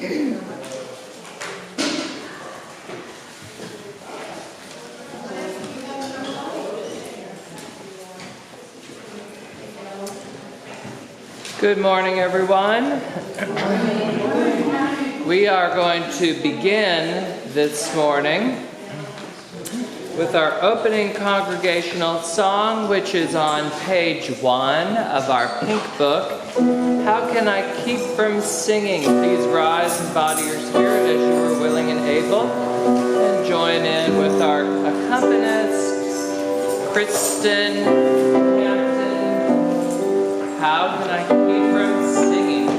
Good morning, everyone. We are going to begin this morning with our opening congregational song, which is on page 1 of our pink book. How can I keep from singing? Please rise and body your spirit as you are willing and able, and join in with our accompanist, Kristen Hampton. How can I keep from singing?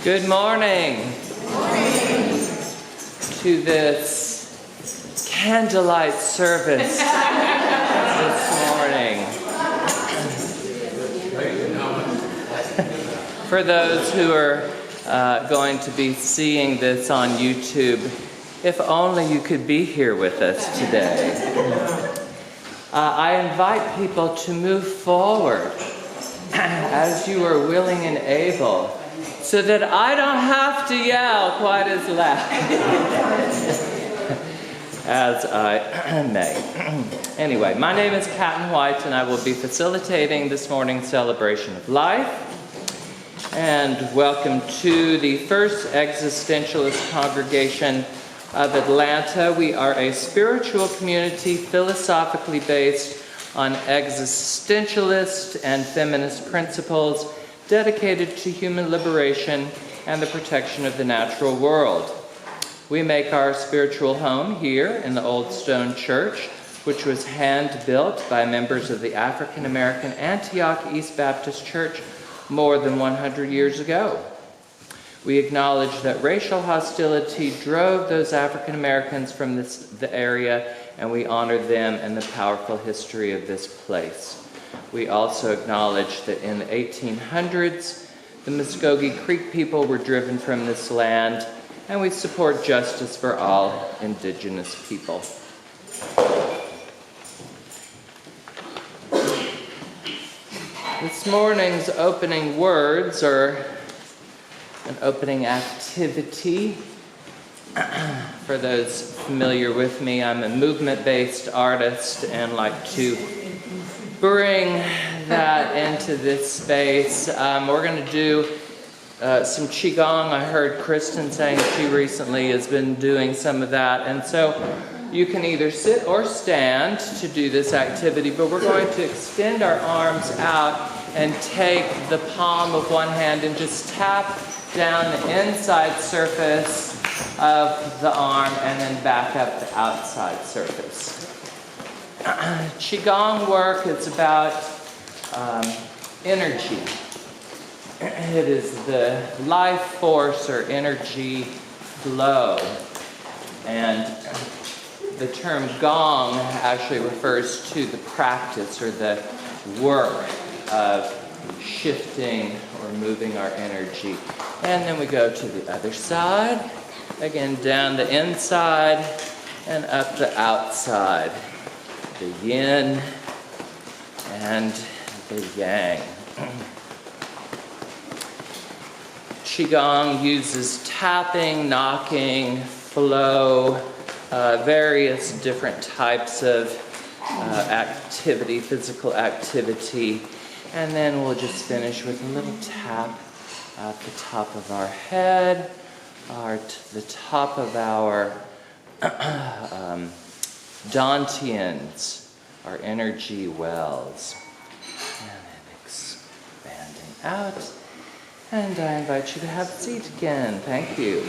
Good morning. Good morning to this candlelight service this morning. For those who are going to be seeing this on YouTube, if only you could be here with us today. I invite people to move forward as you are willing and able, so that I don't have to yell quite as loud as I may. Anyway, my name is Captain White, and I will be facilitating this morning's celebration of life. And welcome to the First Existentialist Congregation of Atlanta. We are a spiritual community philosophically based on existentialist and feminist principles, dedicated to human liberation and the protection of the natural world. We make our spiritual home here in the Old Stone Church, which was hand-built by members of the African American Antioch East Baptist Church more than 100 years ago. We acknowledge that racial hostility drove those African Americans from the area, and we honor them and the powerful history of this place. We also acknowledge that in the 1800s, the Muskogee Creek people were driven from this land, and we support justice for all indigenous people. This morning's opening words, or an opening activity, For those familiar with me, I'm a movement-based artist and like to bring that into this space. We're going to do some Qigong. I heard Kristen saying she recently has been doing some of that. And so you can either sit or stand to do this activity, but we're going to extend our arms out and take the palm of one hand and just tap down the inside surface of the arm and then back up the outside surface. Qigong work is about energy. It is the life force or energy flow. And the term gong actually refers to the practice or the work of shifting or moving our energy. And then we go to the other side. Again, down the inside and up the outside. The yin and the yang. Qigong uses tapping, knocking, flow, various different types of activity, physical activity. And then we'll just finish with a little tap at the top of our head, or to the top of our dantians, our energy wells. And then expanding out. And I invite you to have a seat again. Thank you.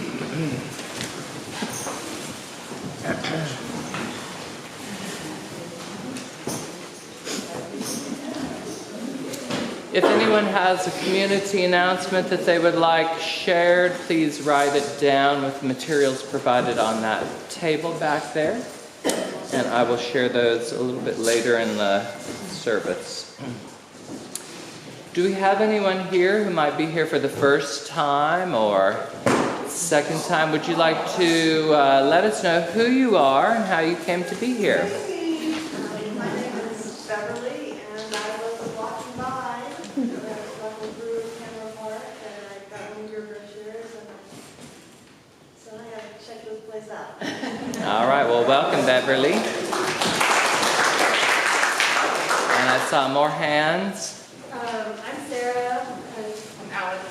If anyone has a community announcement that they would like shared, please write it down with materials provided on that table back there. And I will share those a little bit later in the service. Do we have anyone here who might be here for the first time or second time? Would you like to let us know who you are and how you came to be here? My name is Beverly, and I was walking by the local brewery Camera Park, and I got one of your brochures, and so I got to check this place out. All right, well, welcome, Beverly. And I saw more hands. I'm Sarah, and I'm Alex.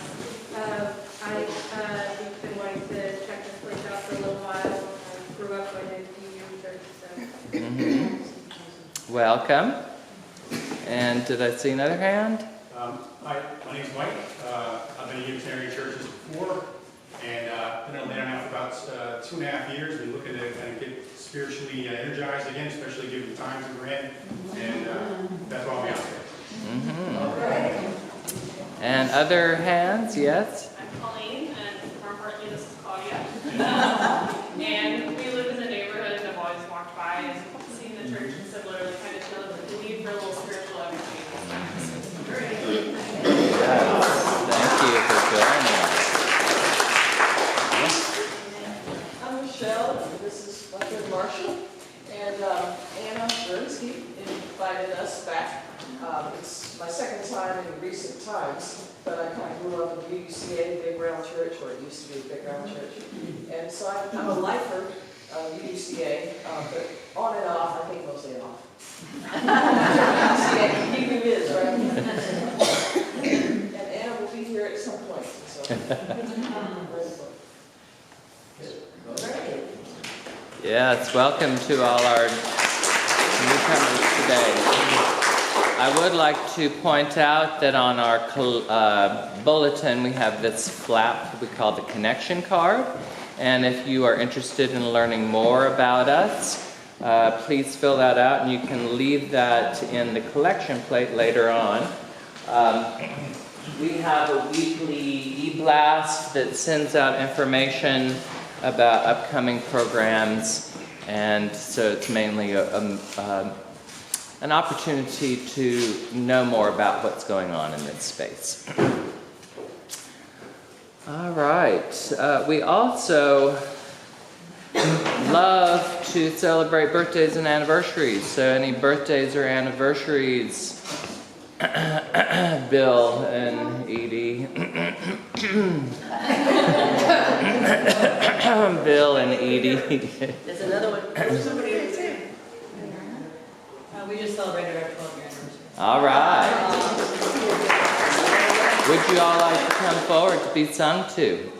I've been wanting to check this place out for a little while. I grew up going to PU church, so. Welcome. And did I see another hand? Hi, my name's Mike. I've been in Unitarian churches before, and been in Atlanta now for about 2.5 years. Been looking to kind of get spiritually energized again, especially given the times that we're in, and that's why I'll be out there. And other hands, yes? I'm Colleen, and more importantly, this is Claudia. And we live in the neighborhood, and I've always walked by and seen the church and similarly kind of feel the need for a little spiritual energy. Thank you for joining us. I'm Michelle, and this is my friend Marshall, and Anna Bernsky invited us back. It's my second time in recent times, but I kind of grew up in UCA, Big Round Church, or it used to be Big Round Church. And so I'm a lifer of UCA, but on and off, I think mostly off. UCA, he who is, right? And Anna will be here at some point, so. Yes, welcome to all our newcomers today. I would like to point out that on our bulletin we have this flap we call the connection card. And if you are interested in learning more about us, please fill that out, and you can leave that in the collection plate later on. We have a weekly e-blast that sends out information about upcoming programs, and so it's mainly an opportunity to know more about what's going on in this space. All right. We also love to celebrate birthdays and anniversaries. So any birthdays or anniversaries, Bill and Edie? Bill and Edie. There's another one. We just celebrated our 12th year anniversary. All right. Would you all like to come forward to be sung to?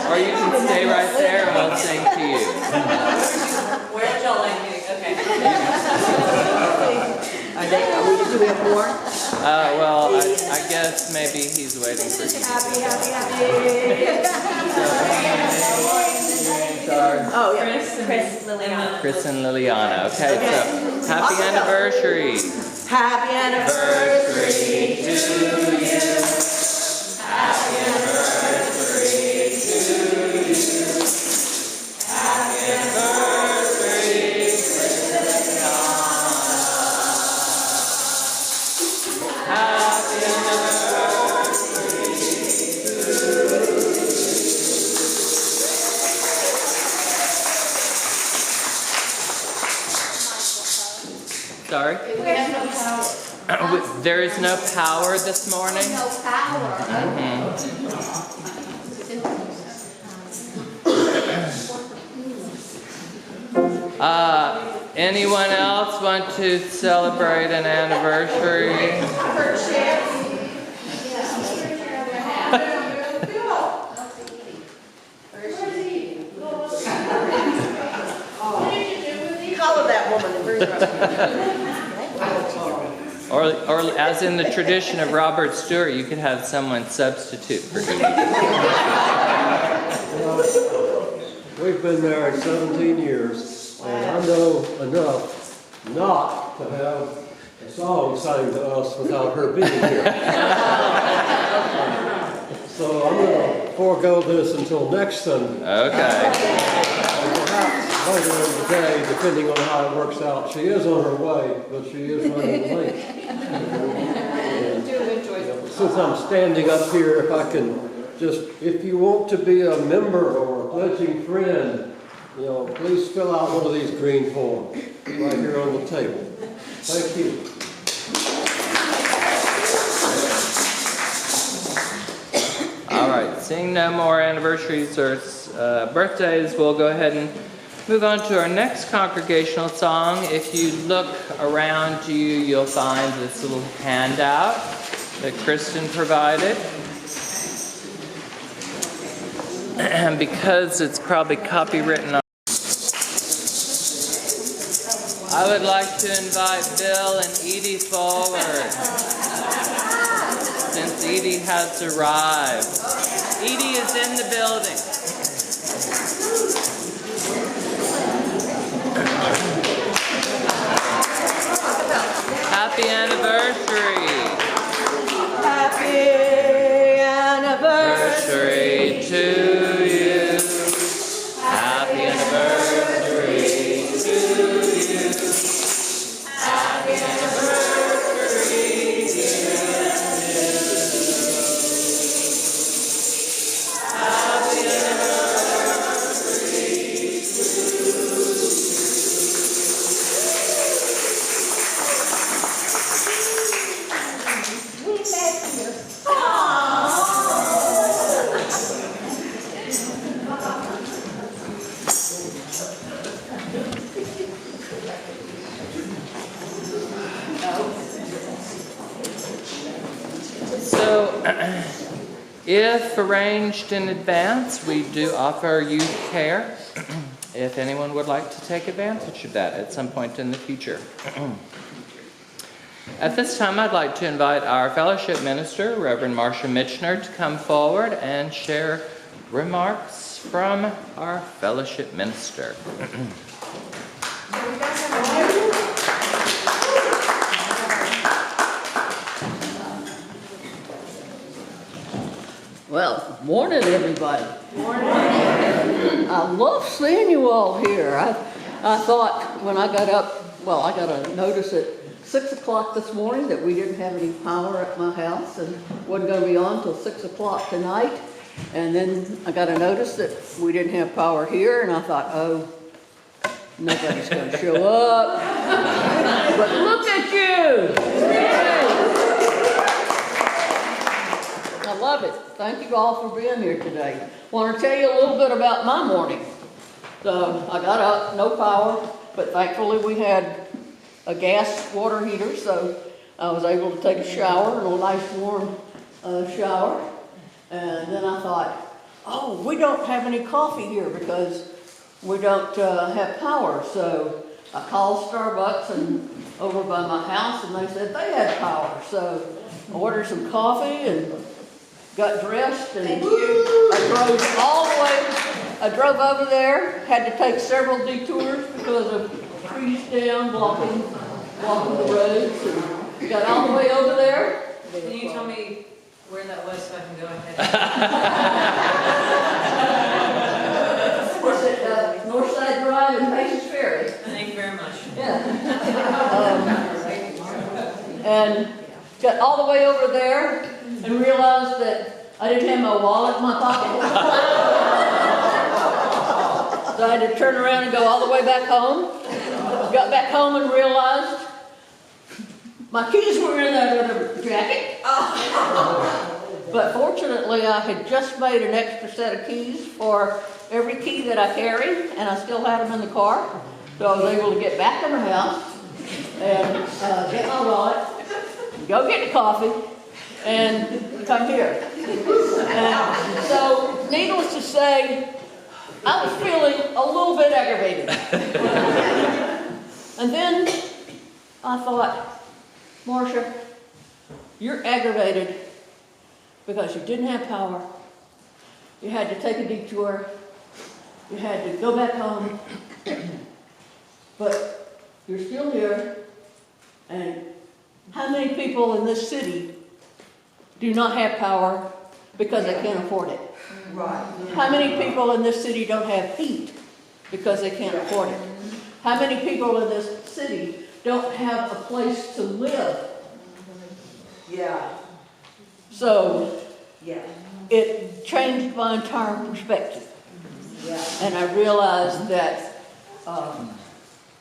Or you can stay right there and we'll sing to you. Where would y'all like me? Okay. Do we have more? Well, I guess maybe he's waiting for you. Happy. Oh, yeah. Chris, Liliana. Chris and Liliana. Okay, so happy anniversary. Happy anniversary to you. Happy anniversary to you. Happy anniversary, Liliana. Happy anniversary to you. Sorry? There is no power this morning? No power. Anyone else want to celebrate an anniversary? Collar that woman and bring her up. Or as in the tradition of Robert Stewart, you could have someone substitute for Edie. We've been married 17 years, and I know enough not to have a song sang to us without her being here. So I'm going to forego this until next Sunday. Okay. And perhaps later in the day, depending on how it works out, she is on her way, but she is running late. And since I'm standing up here, if I can just, if you want to be a member or a pledging friend, please fill out one of these green forms right here on the table. Thank you. All right, seeing no more anniversaries or birthdays, we'll go ahead and move on to our next congregational song. If you look around you, you'll find this little handout that Kristen provided. And because it's probably copywritten on, I would like to invite Bill and Edie forward, since Edie has arrived. Edie is in the building. Happy anniversary. Happy anniversary To you. Happy anniversary to you. Happy anniversary, dear Bill. Happy anniversary to We met here. So, if arranged in advance, we do offer youth care. If anyone would like to take advantage of that at some point in the future. At this time, I'd like to invite our fellowship minister, Reverend Marcia Mitchner, to come forward and share remarks from our fellowship minister. Well, morning, everybody. Morning. I love seeing you all here. I thought when I got up, I got a notice at 6 o'clock this morning that we didn't have any power at my house and wasn't going to be on until 6 o'clock tonight. And then I got a notice that we didn't have power here, and I thought, oh, nobody's going to show up. But look at you! Thank you all for being here today. Want to tell you a little bit about my morning. So I got up, no power, but thankfully we had a gas water heater, so I was able to take a shower, a nice warm shower. And then I thought, oh, we don't have any coffee here because we don't have power. So I called Starbucks and over by my house, and they said they had power. So I ordered some coffee and got dressed, and I drove over there, had to take several detours because of trees down blocking the roads, and got all the way over there. Can you tell me where that was so I can go ahead? Was it Northside Drive and Paces Ferry? Thank you very much. Yeah. And got all the way over there and realized that I didn't have my wallet in my pocket. So I had to turn around and go all the way back home. Got back home and realized my keys were in that other jacket. But fortunately, I had just made an extra set of keys for every key that I carry, and I still had them in the car. So I was able to get back in the house and get my wallet, go get the coffee, and come here. And so, needless to say, I was feeling a little bit aggravated. And then I thought, Marcia, you're aggravated because you didn't have power. You had to take a detour. You had to go back home. But you're still here. And how many people in this city do not have power because they can't afford it? Right. How many people in this city don't have heat because they can't afford it? How many people in this city don't have a place to live? Yeah. So Yeah. it changed my entire perspective. Yeah. And I realized that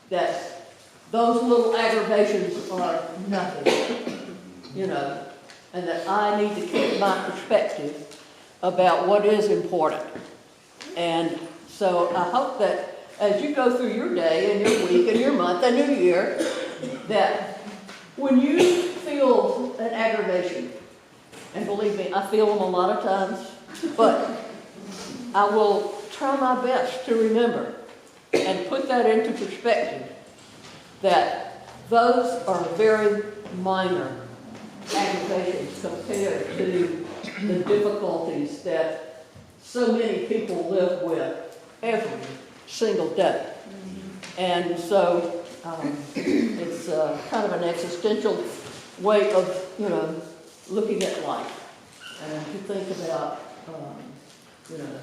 that those little aggravations are nothing, you know, and that I need to keep my perspective about what is important. And so I hope that as you go through your day and your week and your month and your year, that when you feel an aggravation, and believe me, I feel them a lot of times, but I will try my best to remember and put that into perspective, that those are very minor aggravations compared to the difficulties that so many people live with every single day. And so it's kind of an existential way of, you know, looking at life. And to think about, you know,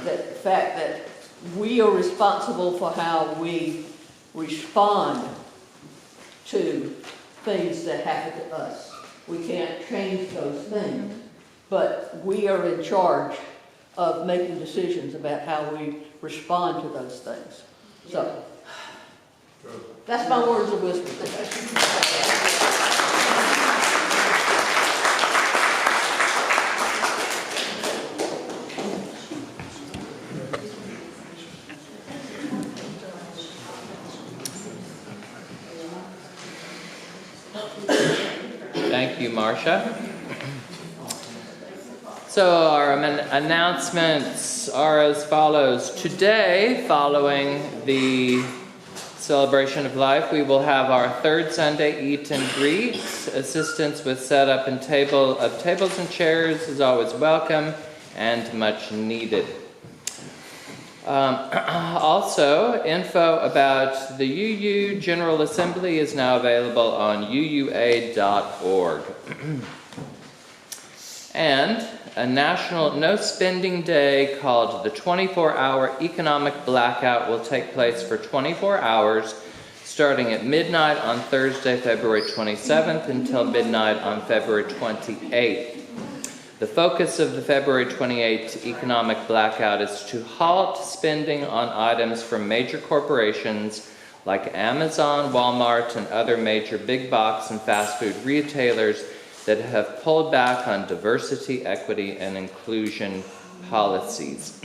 the fact that we are responsible for how we respond to things that happen to us. We can't change those things, but we are in charge of making decisions about how we respond to those things. So, that's my words of wisdom today. Thank you, Marcia. So our announcements are as follows. Today, following the celebration of life, we will have our third Sunday eat and greet. Assistance with setup and tables and chairs is always welcome and much needed. Also, info about the UU General Assembly is now available on uua.org. And a national no spending day called the 24-hour economic blackout will take place for 24 hours starting at midnight on Thursday, February 27th until midnight on February 28th. The focus of the February 28th economic blackout is to halt spending on items from major corporations like Amazon, Walmart, and other major big box and fast food retailers that have pulled back on diversity, equity, and inclusion policies.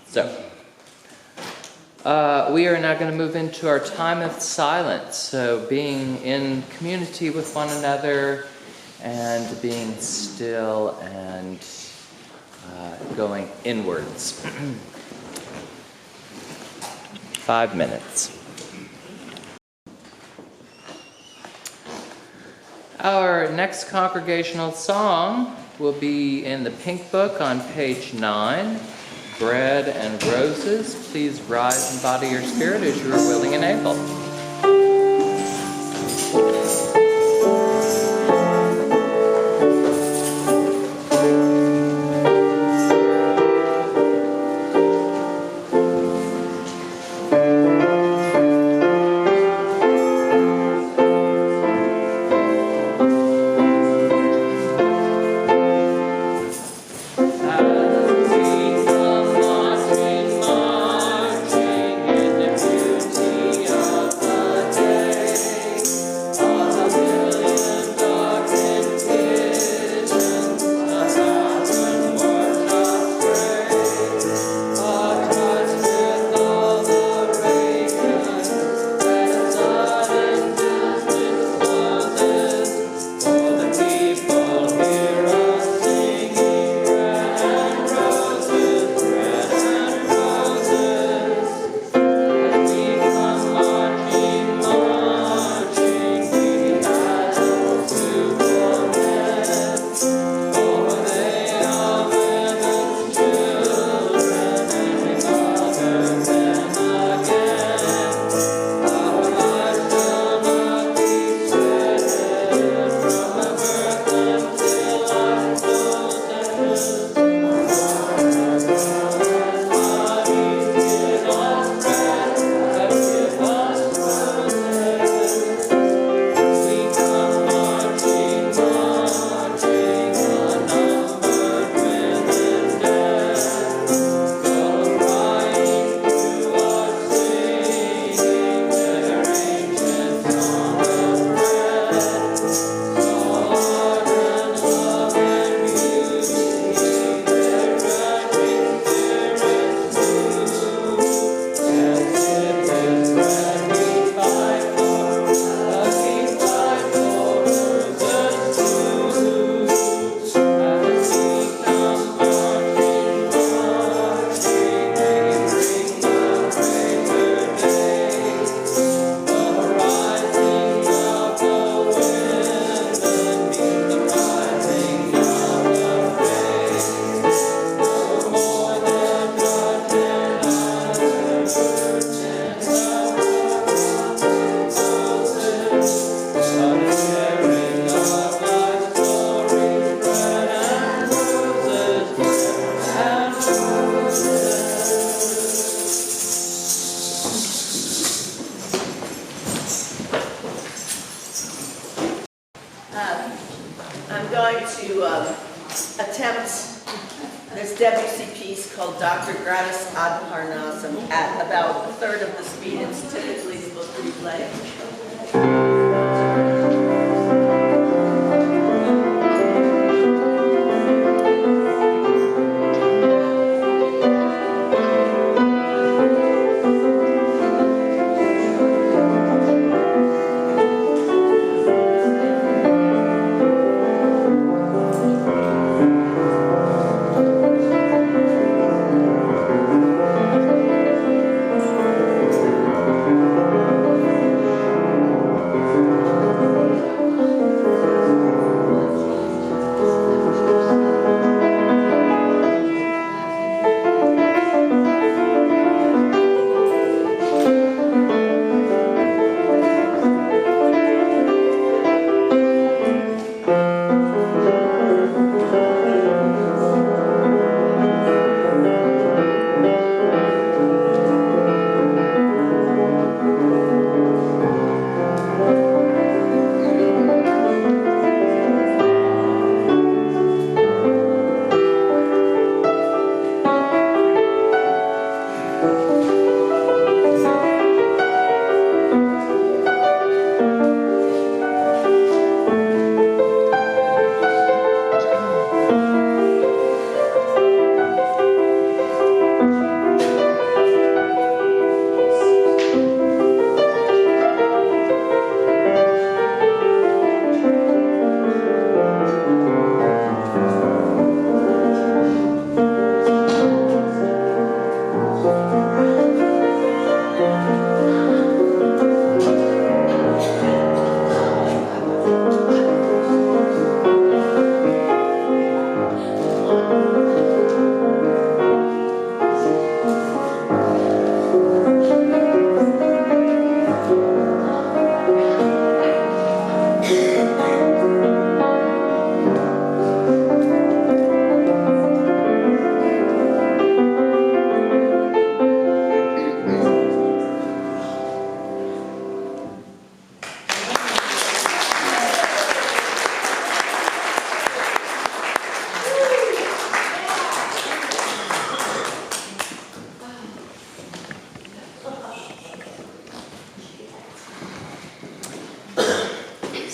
So, we are now going to move into our time of silence. So, being in community with one another and being still and going inwards. 5 minutes. Our next congregational song will be in the Pink Book on page 9. Bread and Roses. Please rise in body or spirit as you are willing and able. I'm going to attempt this Debussy piece called Dr. Gratis ad Parnassum at about a third of the speed it's typically supposed to be playing.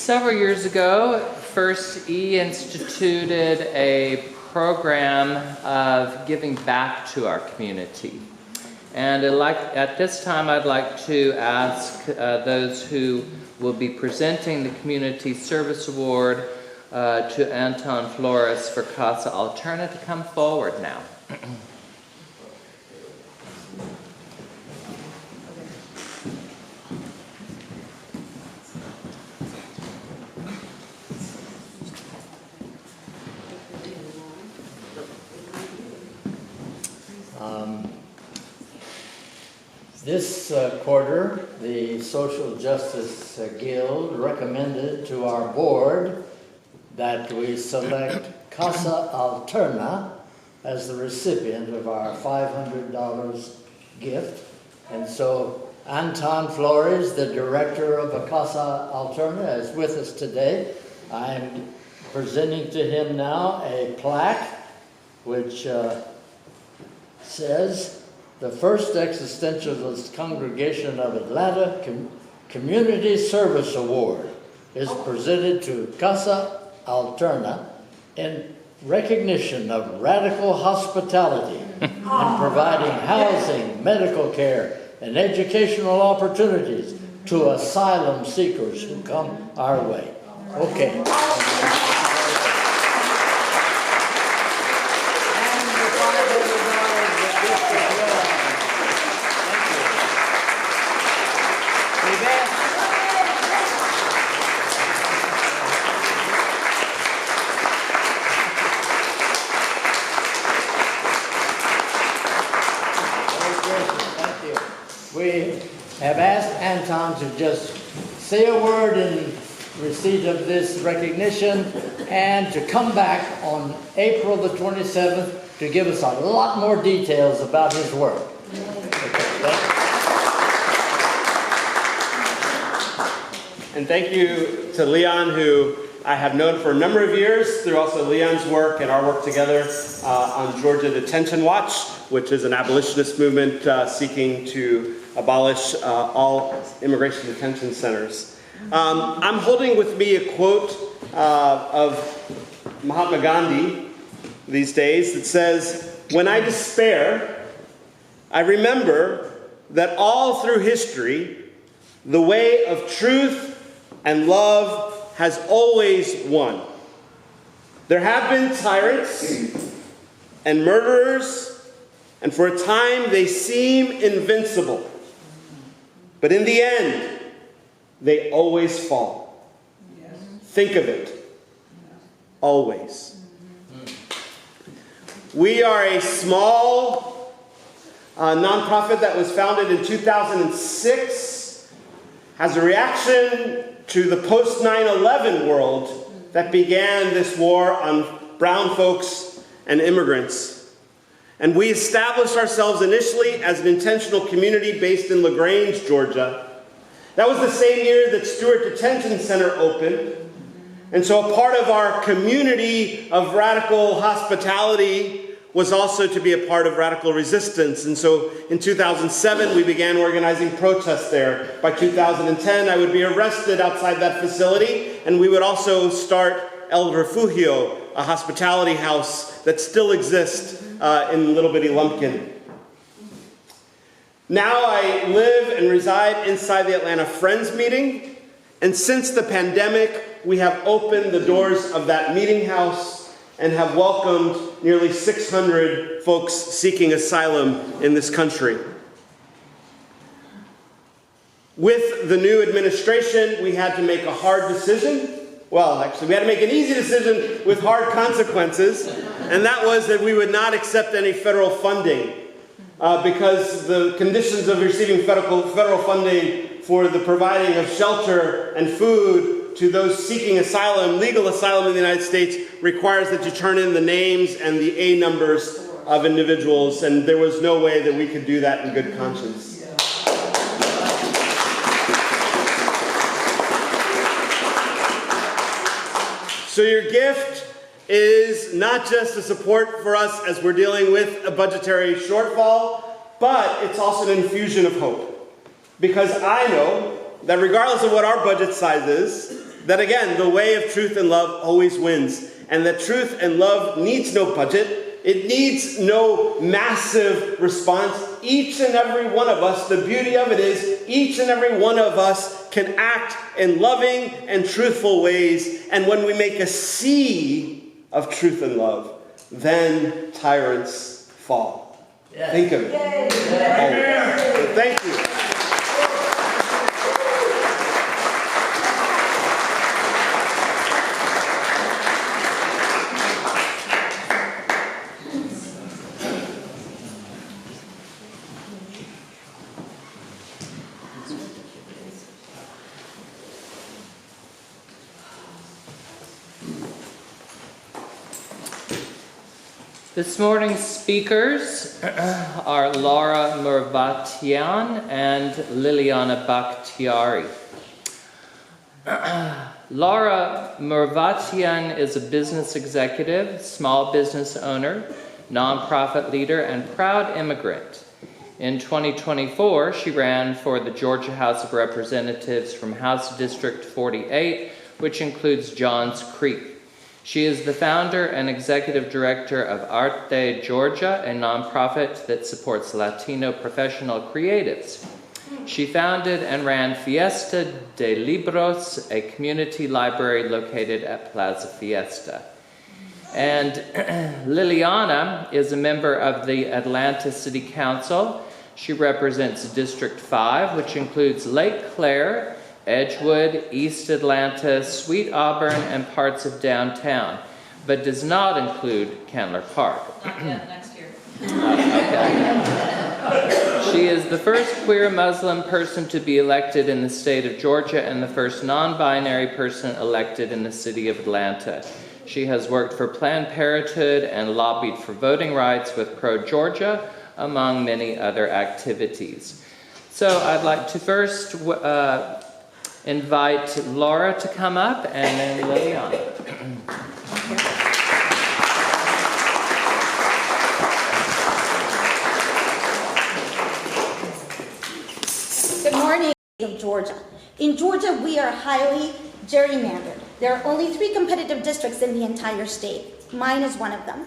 Several years ago, First E instituted a program of giving back to our community. And at this time, I'd like to ask those who will be presenting the Community Service Award to Anton Flores for Casa Alterna to come forward now. This quarter, the Social Justice Guild recommended to our board that we select Casa Alterna as the recipient of our $500 gift. And so Anton Flores, the director of Casa Alterna, is with us today. I'm presenting to him now a plaque which says, "The First Existentialist Congregation of Atlanta Community Service Award is presented to Casa Alterna in recognition of radical hospitality and providing housing, medical care, and educational opportunities to asylum seekers who come our way." Okay. We have asked Anton to just say a word in receipt of this recognition and to come back on April the 27th to give us a lot more details about his work. And thank you to Leon, who I have known for a number of years through also Leon's work and our work together on Georgia Detention Watch, which is an abolitionist movement seeking to abolish all immigration detention centers. I'm holding with me a quote of Mahatma Gandhi these days that says, "When I despair, I remember that all through history, the way of truth and love has always won. There have been tyrants and murderers, and for a time they seem invincible. But in the end, they always fall." Yes. Think of it. Always. We are a small nonprofit that was founded in 2006 as a reaction to the post 9/11 world that began this war on brown folks and immigrants. And we established ourselves initially as an intentional community based in LaGrange, Georgia. That was the same year that Stewart Detention Center opened. And so a part of our community of radical hospitality was also to be a part of radical resistance. And so in 2007, we began organizing protests there. By 2010, I would be arrested outside that facility, and we would also start El Refugio, a hospitality house that still exists in Little Bitty Lumpkin. Now I live and reside inside the Atlanta Friends meeting, and since the pandemic, we have opened the doors of that meeting house and have welcomed nearly 600 folks seeking asylum in this country. With the new administration, we had to make a hard decision. Well, actually, we had to make an easy decision with hard consequences, and that was that we would not accept any federal funding because the conditions of receiving federal funding for the providing of shelter and food to those seeking asylum, legal asylum in the United States, requires that you turn in the names and the A numbers of individuals, and there was no way that we could do that in good conscience. So your gift is not just a support for us as we're dealing with a budgetary shortfall, but it's also an infusion of hope. Because I know that regardless of what our budget size is, that again, the way of truth and love always wins, and that truth and love needs no budget. It needs no massive response. Each and every one of us, the beauty of it is, each and every one of us can act in loving and truthful ways. And when we make a sea of truth and love, then tyrants fall. Yes. Think of it. Oh. Thank you. This morning's speakers are Laura Murvatian and Liliana Bakhtiari. Laura Murvatian is a business executive, small business owner, nonprofit leader, and proud immigrant. In 2024, she ran for the Georgia House of Representatives from House District 48, which includes Johns Creek. She is the founder and executive director of Arte GA, a nonprofit that supports Latino professional creatives. She founded and ran Fiesta De Libros, a community library located at Plaza Fiesta. And Liliana is a member of the Atlanta City Council. She represents District 5, which includes Lake Claire, Edgewood, East Atlanta, Sweet Auburn, and parts of downtown, but does not include Candler Park. Not yet, next year. Okay. She is the first queer Muslim person to be elected in the state of Georgia and the first non-binary person elected in the city of Atlanta. She has worked for Planned Parenthood and lobbied for voting rights with ProGeorgia, among many other activities. So I'd like to first invite Laura to come up, and then Liliana. Good morning, of Georgia. In Georgia, we are highly gerrymandered. There are only 3 competitive districts in the entire state. Mine is one of them.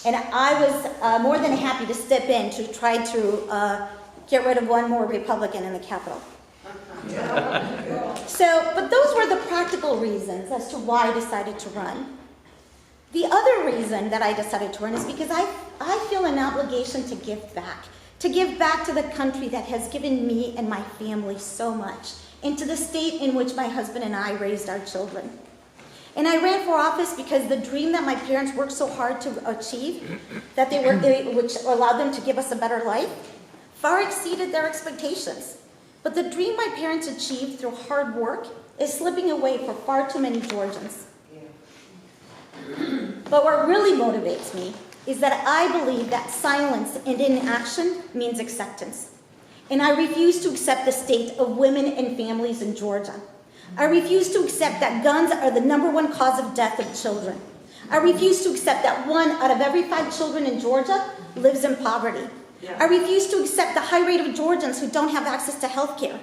And I was more than happy to step in to try to get rid of one more Republican in the Capitol. But those were the practical reasons as to why I decided to run. The other reason that I decided to run is because I feel an obligation to give back to the country that has given me and my family so much, and to the state in which my husband and I raised our children. And I ran for office because the dream that my parents worked so hard to achieve, which allowed them to give us a better life, far exceeded their expectations. But the dream my parents achieved through hard work is slipping away for far too many Georgians. But what really motivates me is that I believe that silence and inaction means acceptance. And I refuse to accept the state of women and families in Georgia. I refuse to accept that guns are the #1 cause of death of children. I refuse to accept that 1 out of every 5 children in Georgia lives in poverty. I refuse to accept the high rate of Georgians who don't have access to health care.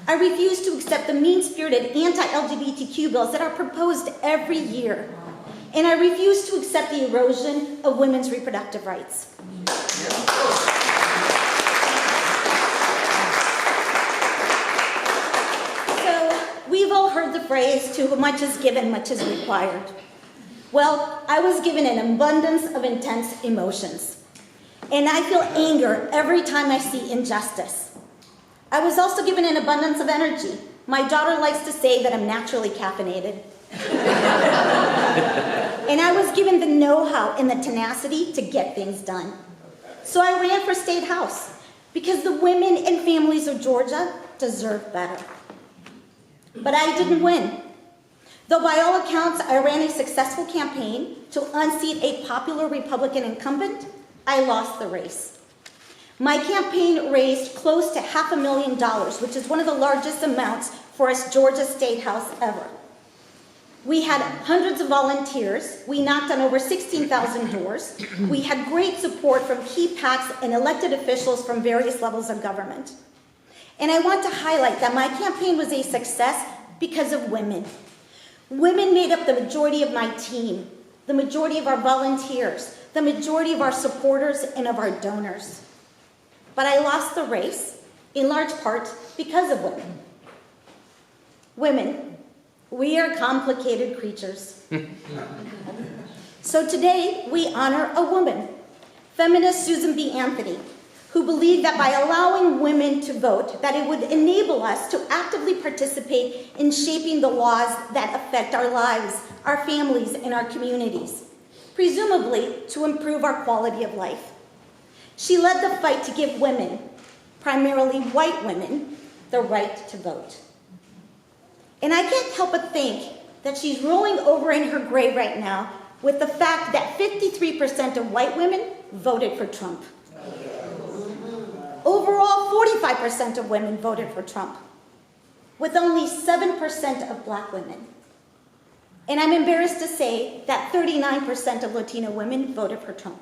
I refuse to accept the mean-spirited anti-LGBTQ bills that are proposed every year. And I refuse to accept the erosion of women's reproductive rights. So, we've all heard the phrase, "to whom much is given, much is required." Well, I was given an abundance of intense emotions. And I feel anger every time I see injustice. I was also given an abundance of energy. My daughter likes to say that I'm naturally caffeinated. And I was given the know-how and the tenacity to get things done. So I ran for State House because the women and families of Georgia deserve better. But I didn't win. Though by all accounts I ran a successful campaign to unseat a popular Republican incumbent, I lost the race. My campaign raised close to $500,000, which is one of the largest amounts for a Georgia State House ever. We had hundreds of volunteers. We knocked on over 16,000 doors. We had great support from key PACs and elected officials from various levels of government. And I want to highlight that my campaign was a success because of women. Women made up the majority of my team, the majority of our volunteers, the majority of our supporters and of our donors. But I lost the race, in large part, because of women. Women, we are complicated creatures. So today, we honor a woman, feminist Susan B. Anthony, who believed that by allowing women to vote, that it would enable us to actively participate in shaping the laws that affect our lives, our families, and our communities, presumably to improve our quality of life. She led the fight to give women, primarily white women, the right to vote. And I can't help but think that she's rolling over in her grave right now with the fact that 53% of white women voted for Trump. Overall, 45% of women voted for Trump, with only 7% of black women. And I'm embarrassed to say that 39% of Latino women voted for Trump.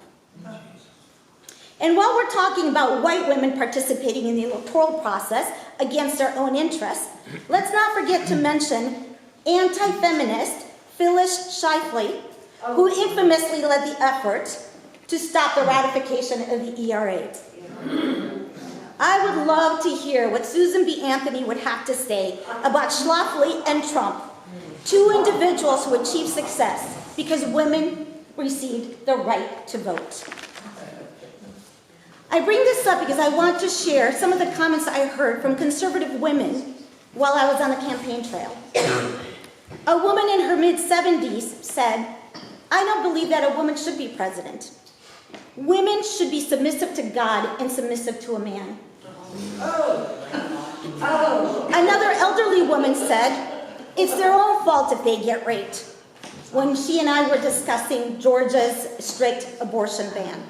And while we're talking about white women participating in the electoral process against their own interests, let's not forget to mention anti-feminist Phyllis Schlafly, who infamously led the effort to stop the ratification of the ERA. I would love to hear what Susan B. Anthony would have to say about Schlafly and Trump, two individuals who achieved success because women received the right to vote. I bring this up because I want to share some of the comments I heard from conservative women while I was on the campaign trail. A woman in her mid-70s said, "I don't believe that a woman should be president. Women should be submissive to God and submissive to a man." Another elderly woman said, "It's their own fault if they get raped," when she and I were discussing Georgia's strict abortion ban.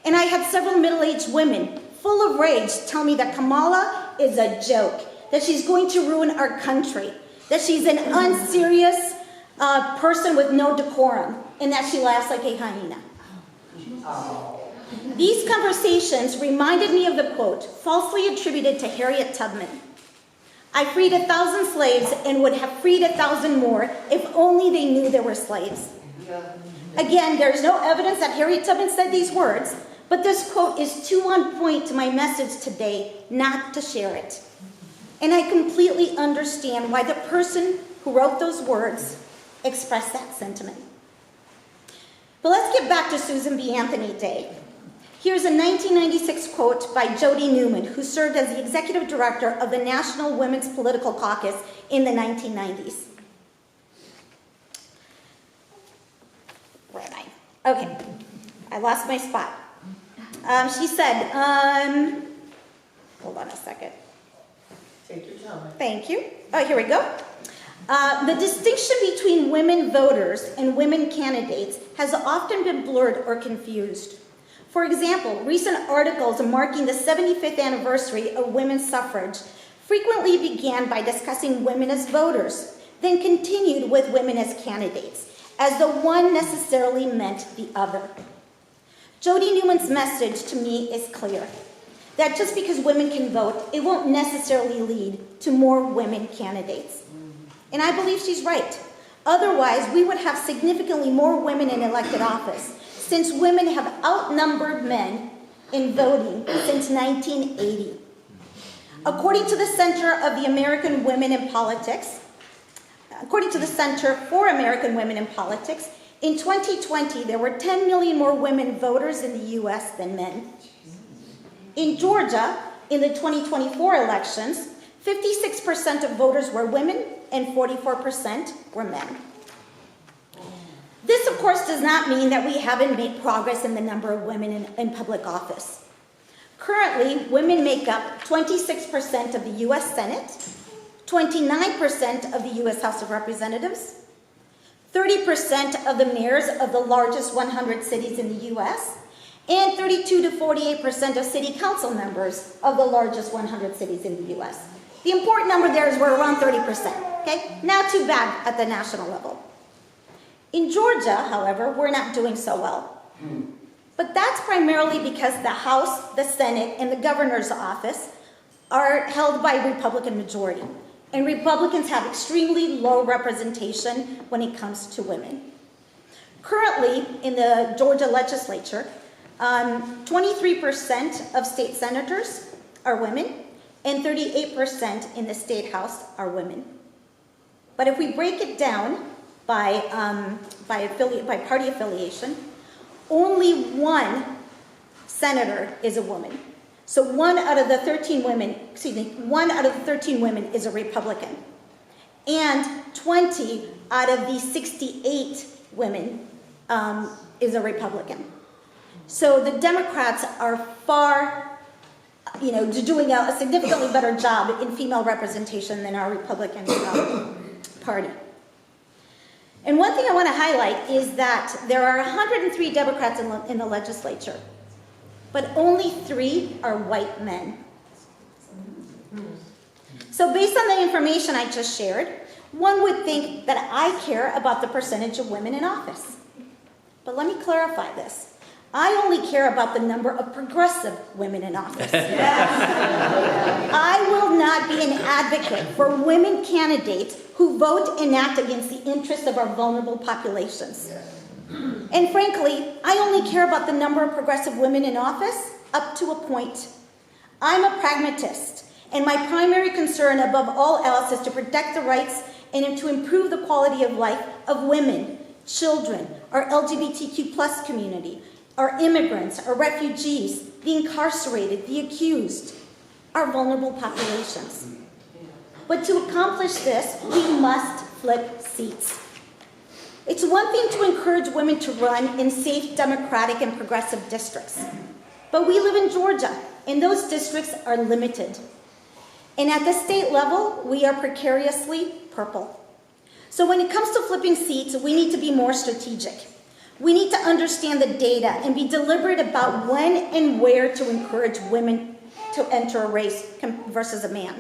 And I had several middle-aged women full of rage tell me that Kamala is a joke, that she's going to ruin our country, that she's an unserious person with no decorum, and that she laughs like a hyena. These conversations reminded me of the quote falsely attributed to Harriet Tubman. "I freed 1,000 slaves and would have freed 1,000 more if only they knew they were slaves." Again, there's no evidence that Harriet Tubman said these words, but this quote is too on point to my message today not to share it. And I completely understand why the person who wrote those words expressed that sentiment. But let's get back to Susan B. Anthony Day. Here's a 1996 quote by Jody Newman, who served as the executive director of the National Women's Political Caucus in the 1990s. Where am I? Okay, I lost my spot. She said, hold on a second. Take your time. Thank you. Oh, here we go. The distinction between women voters and women candidates has often been blurred or confused. For example, recent articles marking the 75th anniversary of women's suffrage frequently began by discussing women as voters, then continued with women as candidates, as though one necessarily meant the other. Jody Newman's message to me is clear, that just because women can vote, it won't necessarily lead to more women candidates. And I believe she's right. Otherwise, we would have significantly more women in elected office, since women have outnumbered men in voting since 1980. According to the Center of the American Women in Politics, according to the Center for American Women in Politics, in 2020, there were 10 million more women voters in the US than men. In Georgia, in the 2024 elections, 56% of voters were women and 44% were men. This, of course, does not mean that we haven't made progress in the number of women in public office. Currently, women make up 26% of the US Senate, 29% of the US House of Representatives, 30% of the mayors of the largest 100 cities in the US, and 32 to 48% of city council members of the largest 100 cities in the US. The important number there is we're around 30%, okay? Not too bad at the national level. In Georgia, however, we're not doing so well. But that's primarily because the House, the Senate, and the governor's office are held by a Republican majority. and Republicans have extremely low representation when it comes to women. Currently, in the Georgia legislature, 23% of state senators are women, and 38% in the state house are women. But if we break it down by party affiliation, only one senator is a woman. So one out of the 13 women is a Republican. And 20 out of the 68 women is a Republican. So the Democrats are doing a significantly better job in female representation than our Republican Party. And one thing I want to highlight is that there are 103 Democrats in the legislature, but only 3 are white men. So based on the information I just shared, one would think that I care about the percentage of women in office. But let me clarify this. I only care about the number of progressive women in office. I will not be an advocate for women candidates who vote and act against the interests of our vulnerable populations. And frankly, I only care about the number of progressive women in office up to a point. I'm a pragmatist, and my primary concern above all else is to protect the rights and to improve the quality of life of women, children, our LGBTQ+ community, our immigrants, our refugees, the incarcerated, the accused, our vulnerable populations. But to accomplish this, we must flip seats. It's one thing to encourage women to run in safe, democratic, and progressive districts. But we live in Georgia, and those districts are limited. And at the state level, we are precariously purple. So when it comes to flipping seats, we need to be more strategic. We need to understand the data and be deliberate about when and where to encourage women to enter a race versus a man.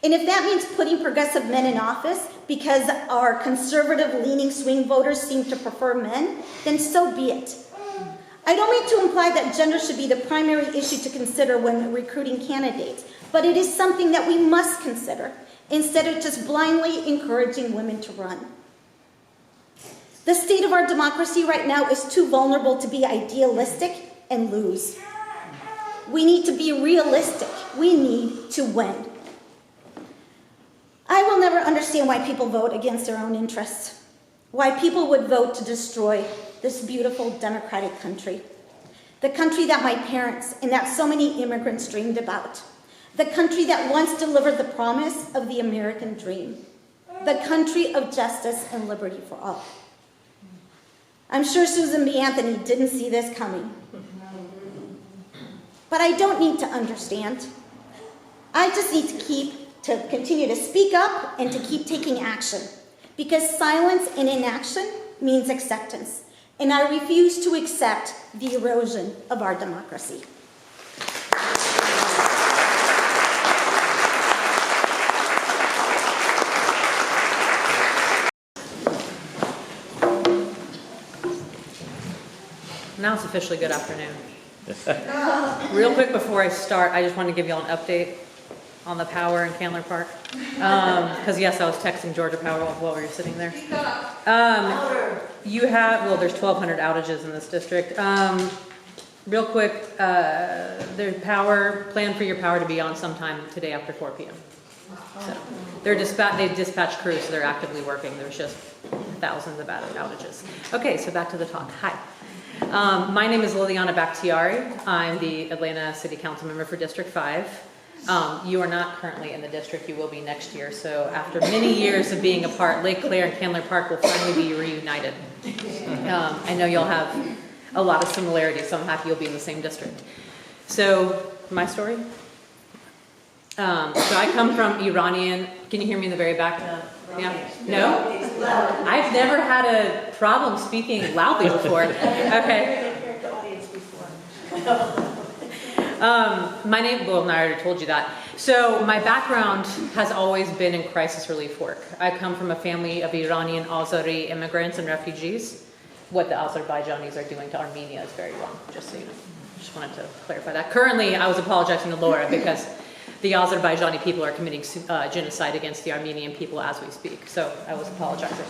And if that means putting progressive men in office because our conservative-leaning swing voters seem to prefer men, then so be it. I don't mean to imply that gender should be the primary issue to consider when recruiting candidates, but it is something that we must consider instead of just blindly encouraging women to run. The state of our democracy right now is too vulnerable to be idealistic and lose. We need to be realistic. We need to win. I will never understand why people vote against their own interests, why people would vote to destroy this beautiful democratic country, the country that my parents and that so many immigrants dreamed about, the country that once delivered the promise of the American dream, the country of justice and liberty for all. I'm sure Susan B. Anthony didn't see this coming. But I don't need to understand. I just need to continue to speak up and to keep taking action. Because silence and inaction means acceptance. And I refuse to accept the erosion of our democracy. Now it's officially good afternoon. Real quick before I start, I just want to give you all an update on the power in Candler Park. Because yes, I was texting Georgia Power while we were sitting there. There's 1,200 outages in this district. Real quick, there's plan for your power to be on sometime today after 4 p.m. So they've dispatched crews, so they're actively working. There's just thousands of outages. Okay, so back to the talk. Hi. My name is Liliana Bakhtiari. I'm the Atlanta City Council member for District 5. You are not currently in the district. You will be next year. So after many years of being apart, Lake Claire and Candler Park will finally be reunited. I know you'll have a lot of similarities, so I'm happy you'll be in the same district. So my story? So I come from Iranian. Can you hear me in the very back? Yeah. No? I've never had a problem speaking loudly before. Okay. My name, I already told you that. So my background has always been in crisis relief work. I come from a family of Iranian Azeri immigrants and refugees. What the Azerbaijanis are doing to Armenia is very wrong, just so you know. Just wanted to clarify that. Currently, I was apologizing to Laura because the Azerbaijani people are committing genocide against the Armenian people as we speak. So I was apologizing.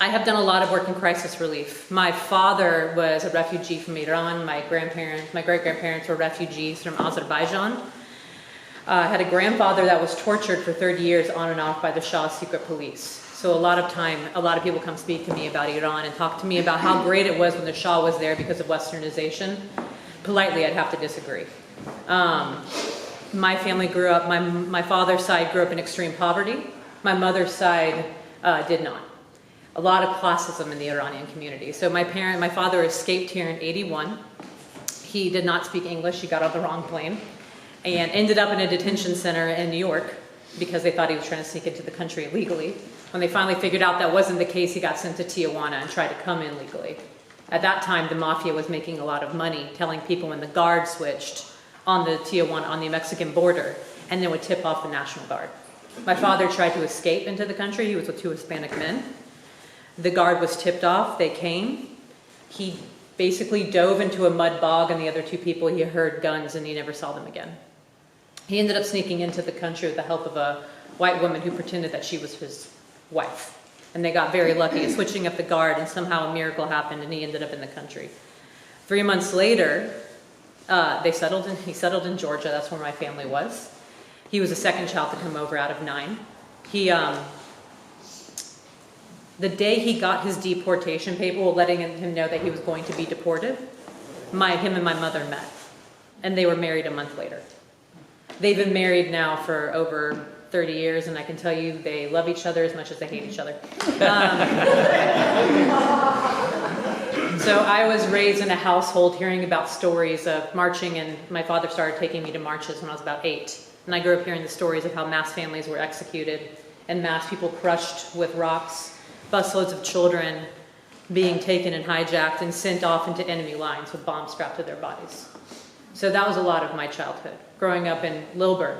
I have done a lot of work in crisis relief. My father was a refugee from Iran. My great-grandparents were refugees from Azerbaijan. I had a grandfather that was tortured for 30 years on and off by the Shah's secret police. So a lot of people come speak to me about Iran and talk to me about how great it was when the Shah was there because of westernization. Politely, I'd have to disagree. My family grew up, my father's side grew up in extreme poverty. My mother's side did not. A lot of classism in the Iranian community. So my father escaped here in '81. He did not speak English. He got on the wrong plane and ended up in a detention center in New York because they thought he was trying to sneak into the country illegally. When they finally figured out that wasn't the case, he got sent to Tijuana and tried to come in legally. At that time, the mafia was making a lot of money, telling people when the guard switched on the Tijuana, on the Mexican border, and then would tip off the National Guard. My father tried to escape into the country. He was with 2 Hispanic men. The guard was tipped off. They came. He basically dove into a mud bog, and the other 2 people, he heard guns, and he never saw them again. He ended up sneaking into the country with the help of a white woman who pretended that she was his wife. And they got very lucky at switching up the guard, and somehow a miracle happened, and he ended up in the country. 3 months later, he settled in Georgia. That's where my family was. He was the second child to come over out of 9. The day he got his deportation paper, letting him know that he was going to be deported, him and my mother met, and they were married a month later. They've been married now for over 30 years, and I can tell you they love each other as much as they hate each other. So I was raised in a household hearing about stories of marching, and my father started taking me to marches when I was about 8. And I grew up hearing the stories of how mass families were executed and mass people crushed with rocks, busloads of children being taken and hijacked and sent off into enemy lines with bombs strapped to their bodies. So that was a lot of my childhood. Growing up in Lilburg,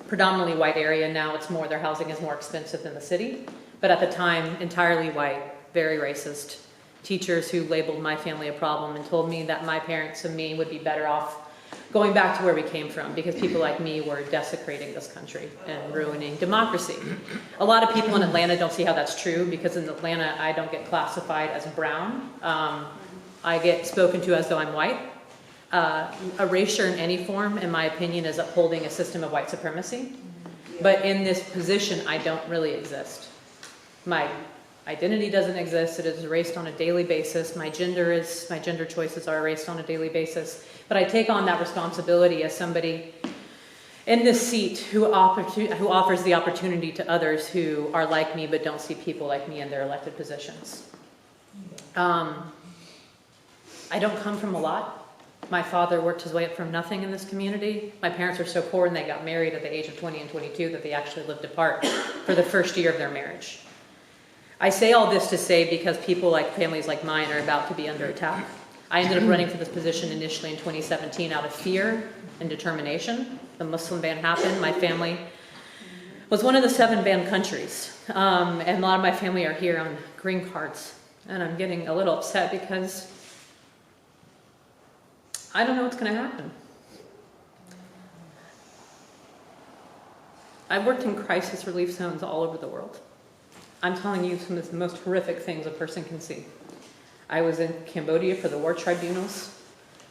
predominantly white area. Now it's more, their housing is more expensive than the city. But at the time, entirely white, very racist. Teachers who labeled my family a problem and told me that my parents and me would be better off going back to where we came from because people like me were desecrating this country and ruining democracy. A lot of people in Atlanta don't see how that's true because in Atlanta I don't get classified as brown. I get spoken to as though I'm white. Erasure in any form, in my opinion, is upholding a system of white supremacy. But in this position, I don't really exist. My identity doesn't exist. It is erased on a daily basis. My gender choices are erased on a daily basis. But I take on that responsibility as somebody in this seat who offers the opportunity to others who are like me but don't see people like me in their elected positions. I don't come from a lot. My father worked his way up from nothing in this community. My parents were so poor and they got married at the age of 20 and 22 that they actually lived apart for the first year of their marriage. I say all this to say because people like families like mine are about to be under attack. I ended up running for this position initially in 2017 out of fear and determination. The Muslim ban happened. My family was one of the 7 banned countries. And a lot of my family are here on green cards. And I'm getting a little upset because I don't know what's going to happen. I've worked in crisis relief zones all over the world. I'm telling you some of the most horrific things a person can see. I was in Cambodia for the war tribunals.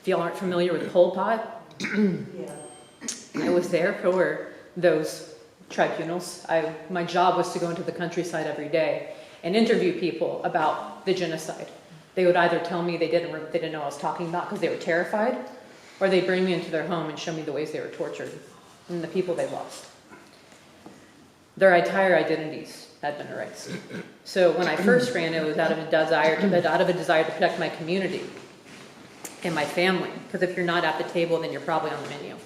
If y'all aren't familiar with Pol Pot, I was there for those tribunals. My job was to go into the countryside every day and interview people about the genocide. They would either tell me they didn't know what I was talking about because they were terrified, or they'd bring me into their home and show me the ways they were tortured and the people they lost. Their entire identities had been erased. So when I first ran, it was out of a desire to protect my community and my family, because if you're not at the table, then you're probably on the menu.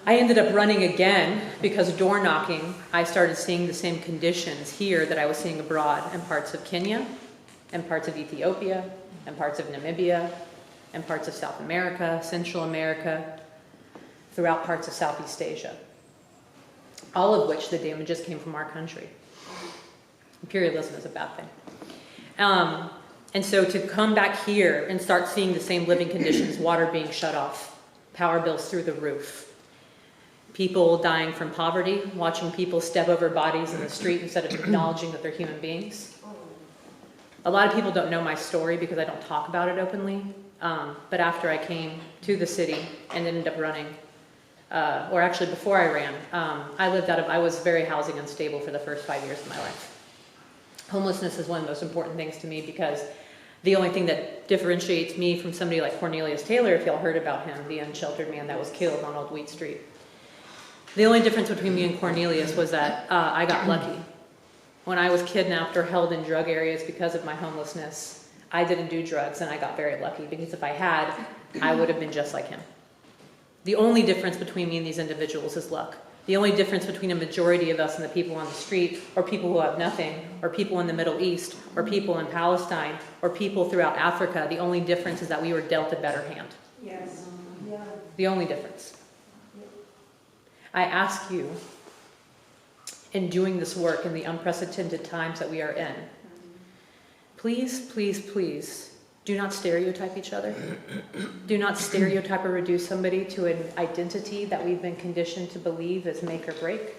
I ended up running again because door knocking, I started seeing the same conditions here that I was seeing abroad in parts of Kenya, and parts of Ethiopia, and parts of Namibia, and parts of South America, Central America, throughout parts of Southeast Asia. All of which the damages came from our country. Imperialism is a bad thing. And so to come back here and start seeing the same living conditions, water being shut off, Power bills through the roof. People dying from poverty, watching people step over bodies in the street instead of acknowledging that they're human beings. A lot of people don't know my story because I don't talk about it openly. But after I came to the city and ended up running, or actually before I ran, I was very housing unstable for the first 5 years of my life. Homelessness is one of the most important things to me because the only thing that differentiates me from somebody like Cornelius Taylor, if y'all heard about him, the unsheltered man that was killed on Old Wheat Street. The only difference between me and Cornelius was that I got lucky. When I was kidnapped or held in drug areas because of my homelessness, I didn't do drugs and I got very lucky because if I had, I would have been just like him. The only difference between me and these individuals is luck. The only difference between a majority of us and the people on the street, or people who have nothing, or people in the Middle East, or people in Palestine, or people throughout Africa, the only difference is that we were dealt a better hand. Yes. Yeah. The only difference. I ask you, in doing this work in the unprecedented times that we are in, please, please, please, do not stereotype each other. Do not stereotype or reduce somebody to an identity that we've been conditioned to believe is make or break.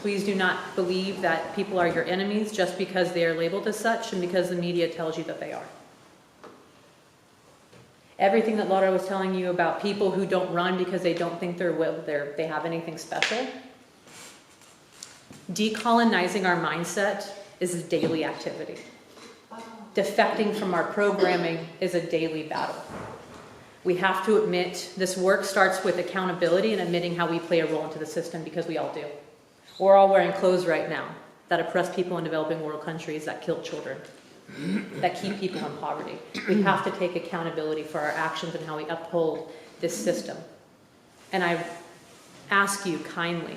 Please do not believe that people are your enemies just because they are labeled as such and because the media tells you that they are. Everything that Laura was telling you about people who don't run because they don't think they have anything special. Decolonizing our mindset is a daily activity. Defecting from our programming is a daily battle. We have to admit this work starts with accountability and admitting how we play a role into the system because we all do. We're all wearing clothes right now that oppress people in developing world countries, that kill children, that keep people in poverty. We have to take accountability for our actions and how we uphold this system. And I ask you kindly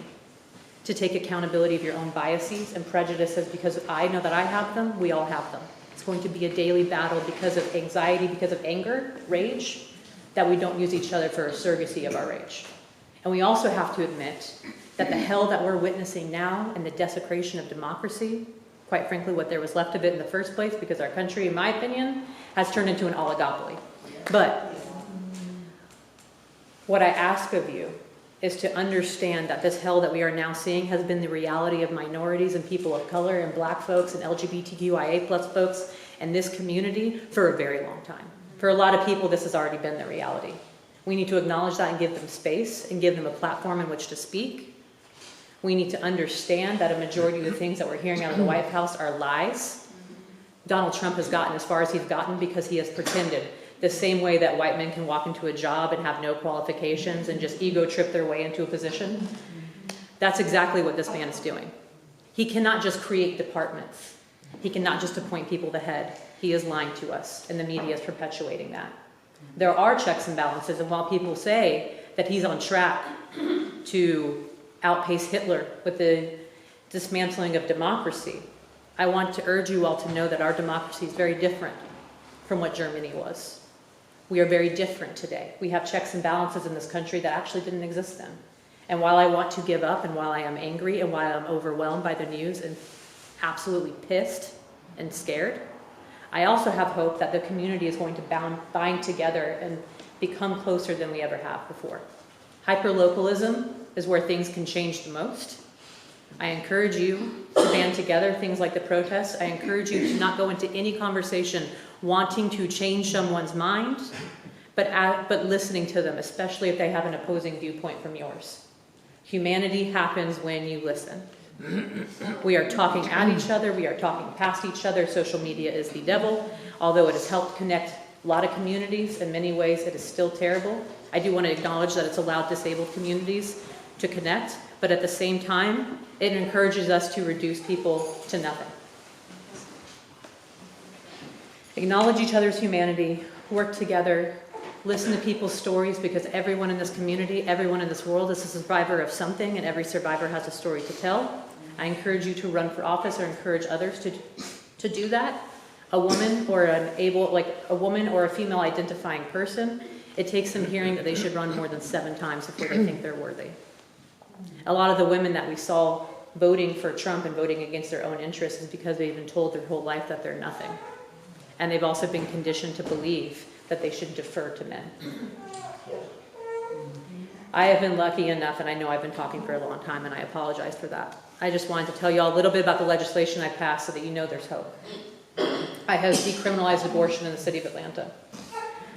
to take accountability of your own biases and prejudices because I know that I have them, we all have them. It's going to be a daily battle because of anxiety, because of anger, rage, that we don't use each other for a surrogacy of our rage. And we also have to admit that the hell that we're witnessing now and the desecration of democracy, quite frankly, what there was left of it in the first place, because our country, in my opinion, has turned into an oligopoly. But what I ask of you is to understand that this hell that we are now seeing has been the reality of minorities and people of color and black folks and LGBTQIA+ folks in this community for a very long time. For a lot of people, this has already been the reality. We need to acknowledge that and give them space and give them a platform in which to speak. We need to understand that a majority of the things that we're hearing out of the White House are lies. Donald Trump has gotten as far as he's gotten because he has pretended. The same way that white men can walk into a job and have no qualifications and just ego trip their way into a position. That's exactly what this man is doing. He cannot just create departments. He cannot just appoint people to head. He is lying to us, and the media is perpetuating that. There are checks and balances, and while people say that he's on track to outpace Hitler with the dismantling of democracy, I want to urge you all to know that our democracy is very different from what Germany was. We are very different today. We have checks and balances in this country that actually didn't exist then. And while I want to give up and while I am angry and while I'm overwhelmed by the news and absolutely pissed and scared, I also have hope that the community is going to bind together and become closer than we ever have before. Hyperlocalism is where things can change the most. I encourage you to band together, things like the protests. I encourage you to not go into any conversation wanting to change someone's mind, but listening to them, especially if they have an opposing viewpoint from yours. Humanity happens when you listen. We are talking at each other, we are talking past each other. Social media is the devil. Although it has helped connect a lot of communities, in many ways it is still terrible. I do want to acknowledge that it's allowed disabled communities to connect, but at the same time, it encourages us to reduce people to nothing. Acknowledge each other's humanity, work together, listen to people's stories, because everyone in this community, everyone in this world is a survivor of something, and every survivor has a story to tell. I encourage you to run for office or encourage others to do that. A woman or a woman or a female identifying person, it takes them hearing that they should run more than 7 times before they think they're worthy. A lot of the women that we saw voting for Trump and voting against their own interests is because they've been told their whole life that they're nothing. And they've also been conditioned to believe that they should defer to men. I have been lucky enough, and I know I've been talking for a long time, and I apologize for that. I just wanted to tell you all a little bit about the legislation I passed so that you know there's hope. I have decriminalized abortion in the city of Atlanta.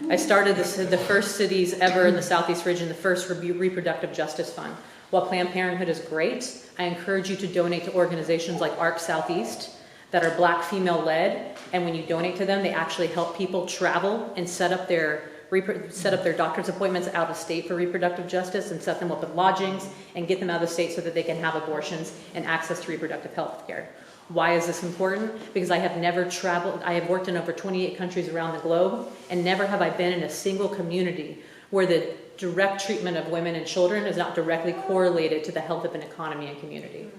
I started the first cities ever in the Southeast region, the first reproductive justice fund. While Planned Parenthood is great, I encourage you to donate to organizations like ARC Southeast that are Black female-led, and when you donate to them, they actually help people travel and set up their doctor's appointments out of state for reproductive justice and set them up with lodgings and get them out of the state so that they can have abortions and access to reproductive health care. Why is this important? Because I have never traveled, I have worked in over 28 countries around the globe, and never have I been in a single community where the direct treatment of women and children is not directly correlated to the health of an economy and community.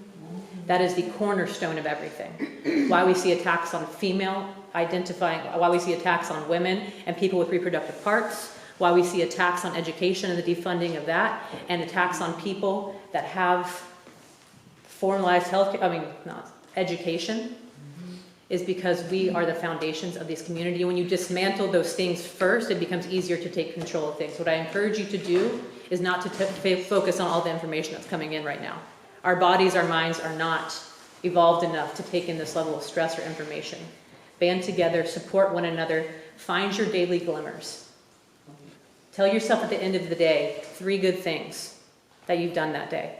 That is the cornerstone of everything. Why we see attacks on why we see attacks on women and people with reproductive parts, why we see attacks on education and the defunding of that, and attacks on people that have formalized education, is because we are the foundations of this community. When you dismantle those things first, it becomes easier to take control of things. What I encourage you to do is not to focus on all the information that's coming in right now. Our bodies, our minds are not evolved enough to take in this level of stress or information. Band together, support one another, find your daily glimmers. Tell yourself at the end of the day 3 good things that you've done that day.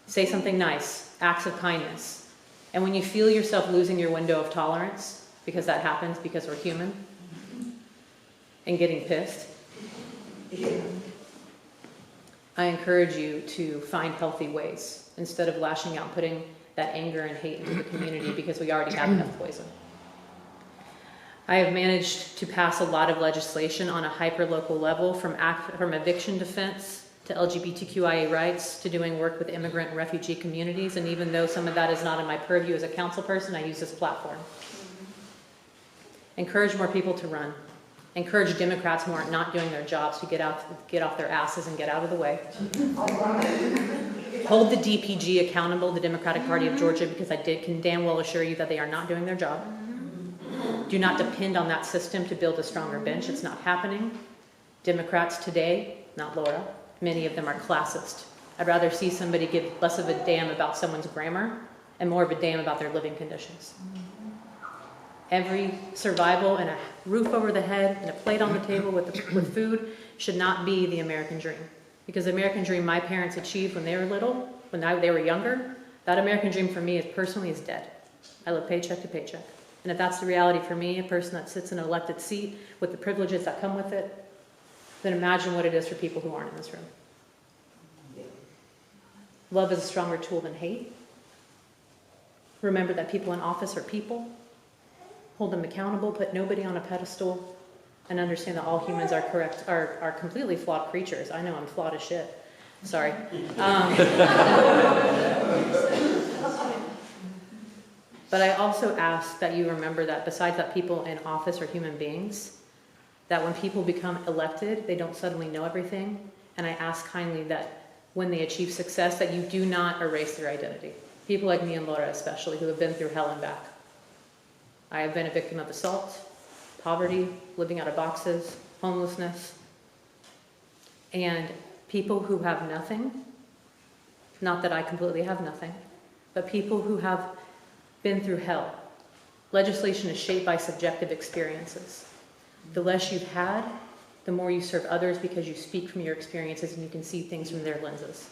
Say something nice, acts of kindness. And when you feel yourself losing your window of tolerance, because that happens because we're human, and getting pissed, I encourage you to find healthy ways instead of lashing out, putting that anger and hate into the community because we already have enough poison. I have managed to pass a lot of legislation on a hyper-local level, from eviction defense to LGBTQIA rights to doing work with immigrant and refugee communities. And even though some of that is not in my purview as a council person, I use this platform. Encourage more people to run. Encourage Democrats who aren't not doing their jobs to get off their asses and get out of the way. Hold the DPG accountable, the Democratic Party of Georgia, because I can damn well assure you that they are not doing their job. Do not depend on that system to build a stronger bench. It's not happening. Democrats today, not Laura, many of them are classist. I'd rather see somebody give less of a damn about someone's grammar and more of a damn about their living conditions. Every survival and a roof over the head and a plate on the table with food should not be the American dream. Because the American dream my parents achieved when they were little, when they were younger, that American dream for me personally is dead. I live paycheck to paycheck. And if that's the reality for me, a person that sits in an elected seat with the privileges that come with it, then imagine what it is for people who aren't in this room. Love is a stronger tool than hate. Remember that people in office are people. Hold them accountable, put nobody on a pedestal, and understand that all humans are completely flawed creatures. I know I'm flawed as shit. Sorry. But I also ask that you remember that besides that people in office are human beings, that when people become elected, they don't suddenly know everything. And I ask kindly that when they achieve success, that you do not erase their identity. People like me and Laura especially, who have been through hell and back. I have been a victim of assault, poverty, living out of boxes, homelessness. And people who have nothing, not that I completely have nothing, but people who have been through hell. Legislation is shaped by subjective experiences. The less you've had, the more you serve others because you speak from your experiences and you can see things from their lenses.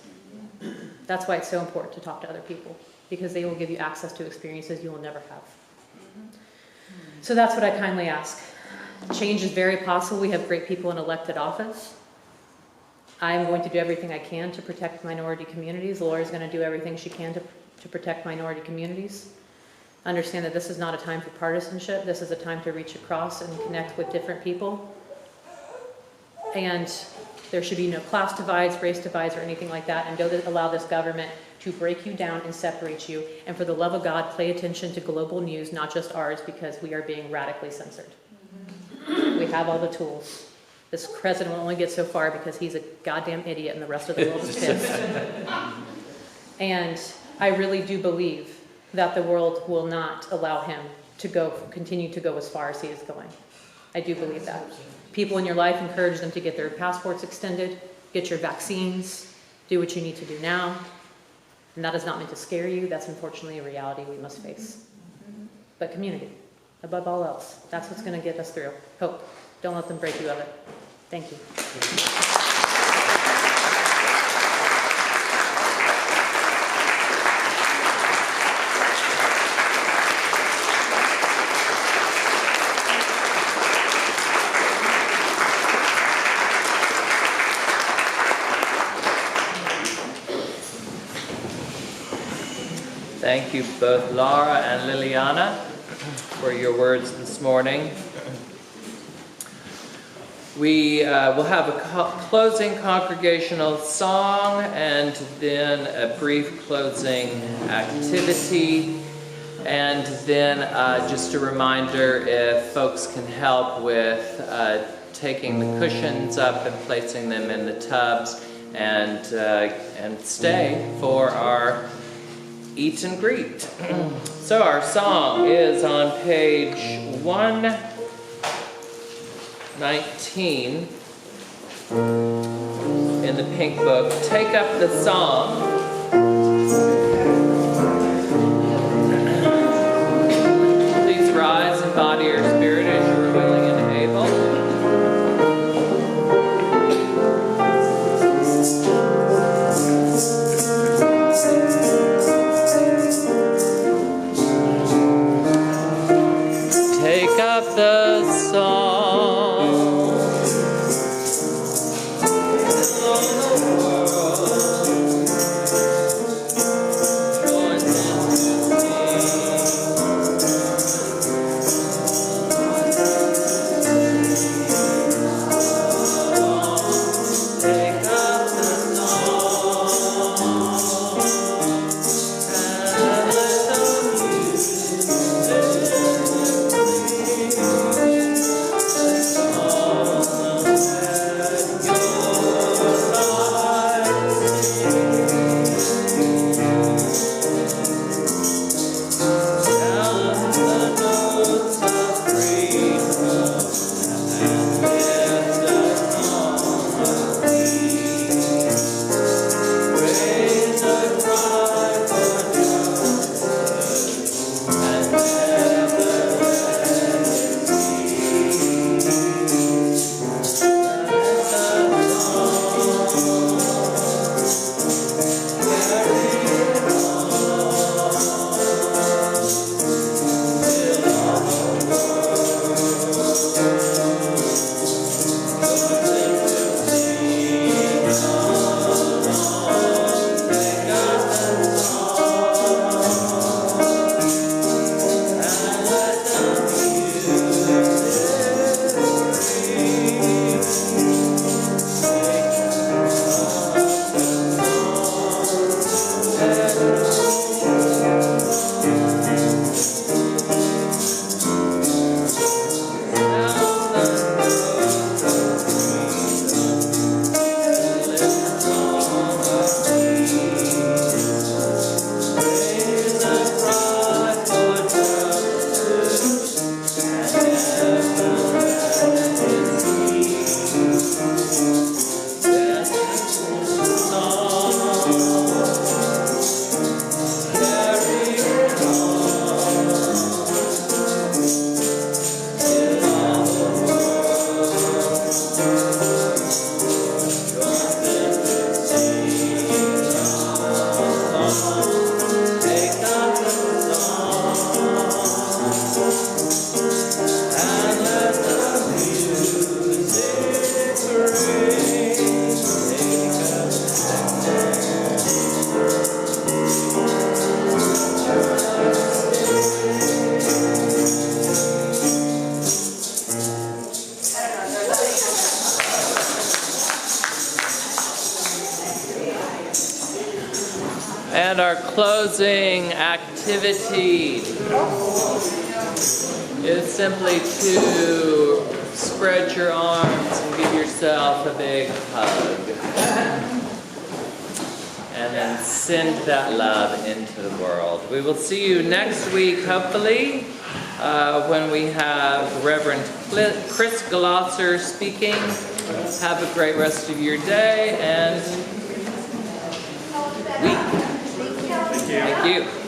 That's why it's so important to talk to other people, because they will give you access to experiences you will never have. So that's what I kindly ask. Change is very possible. We have great people in elected office. I'm going to do everything I can to protect minority communities. Laura's going to do everything she can to protect minority communities. Understand that this is not a time for partisanship. This is a time to reach across and connect with different people. And there should be no class divides, race divides, or anything like that. And don't allow this government to break you down and separate you. And for the love of God, pay attention to global news, not just ours, because we are being radically censored. We have all the tools. This president will only get so far because he's a goddamn idiot and the rest of the world is pissed. And I really do believe that the world will not allow him to continue to go as far as he is going. I do believe that. People in your life, encourage them to get their passports extended. get your vaccines, do what you need to do now. And that is not meant to scare you. That's unfortunately a reality we must face. But community, above all else, that's what's going to get us through. Hope. Don't let them break you of it. Thank you. Thank you both Laura and Liliana for your words this morning. We will have a closing congregational song and then a brief closing activity. And then just a reminder, if folks can help with taking the cushions up and placing them in the tubs, and stay for our eat and greet. So our song is on page 119 in the pink book. Take up the song. Please rise and body your spirit as you are willing and able. Take up the song. On the world, join in take up the song and let the music And our closing activity is simply to spread your arms and give yourself a big hug. And then send that love into the world. We will see you next week, hopefully. when we have Reverend Chris Galosser speaking. Have a great rest of your day and week. Thank you.